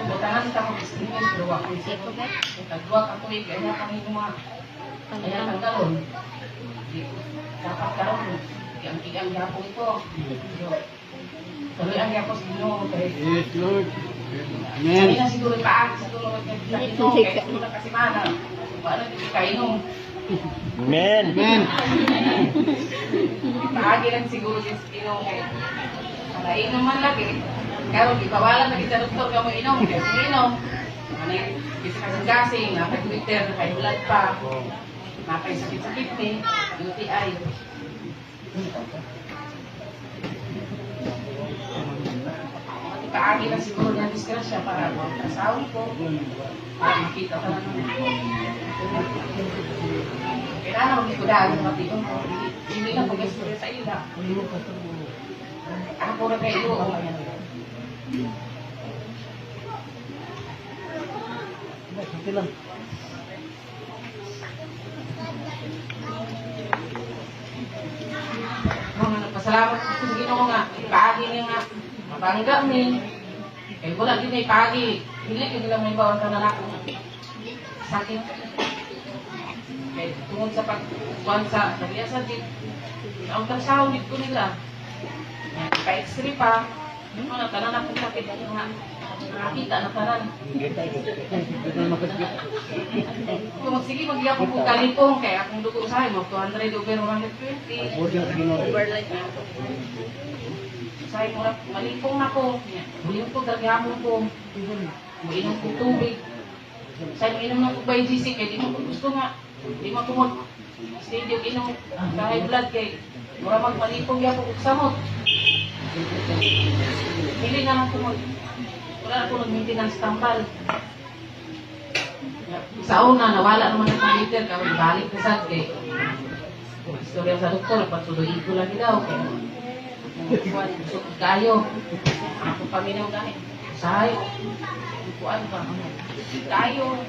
Butangan kita ko distinguish, pero ako isip ko. Tagluwag ako kaya kami mga kaya tanggalon. Dapat karoon. Ang gapo ito. Tuloy ang gapo sa Ginoo. Yes, Lord. Sabi Amen. na siguro paag, siguro nag-Ginoo. Kaya siguro na kasi mana. Paano hindi kainom? Amen. Amen. Paagi lang siguro din sa Ginoo. Nakainom man lagi. Karoon, ipawalan na kita doktor ka mo inom. Kaya sige inom. Bisa ka gasing, nakay-Twitter, nakay-blood pa. Nakay-sakit-sakit ni, UTI. Kaagi lang siguro niya disgrasya para mag-asawa ko. Para makita ka na naman. Kailangan mag-ikudahan ng matiyon ko. Hindi lang pag-istorya sa ila. Ako na kayo. Okay lang. Pasalamat ko sa Ginoo nga. Kaagi niya nga. Mabangga ni. Kaya wala din ay pagi. Hindi ko nila may bawang kanalako. Sakit. Kaya tungod sa pagkuwansa, nagiyasa din. Ang ultrasound ko nila. Pa-x-ray pa. Mga tanan akong sakit. Nakakita na tanan. Kung sige, mag-iyak ko kalipong. Kaya akong dugo sa'yo, mag 200 over 120. Overline na ako. Sa'yo mo na, malipong na ko. Malipong ko, dragyamon ko. Mag-inom ko tubig. Sa'yo mo inom na ko by GC, kaya di mo ko gusto nga. Di mo kumot. Stadium inom, high blood kay. Mura magmalipong yan ko samot. Hindi naman kumot. Wala ako nag-maintenance tambal. Sa una, nawala naman ang computer. Kaya balik na sad kay. Istorya sa doktor, patuloy ko lagi daw. Kaya gusto ko tayo. Ako paminaw dahil. Sayo. Kuan pa. Tayo.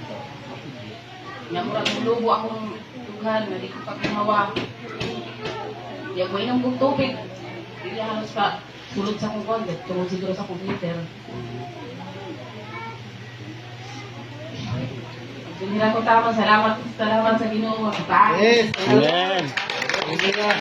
Murag lubo akong tughan. Hindi ko pagkamawa. Di ako inom kong tubig. Hindi halos ka sulod sa kong kuan. Tungod siguro sa computer. Hindi na ko tama. Salamat sa Ginoo. Yes. Amen. Amen.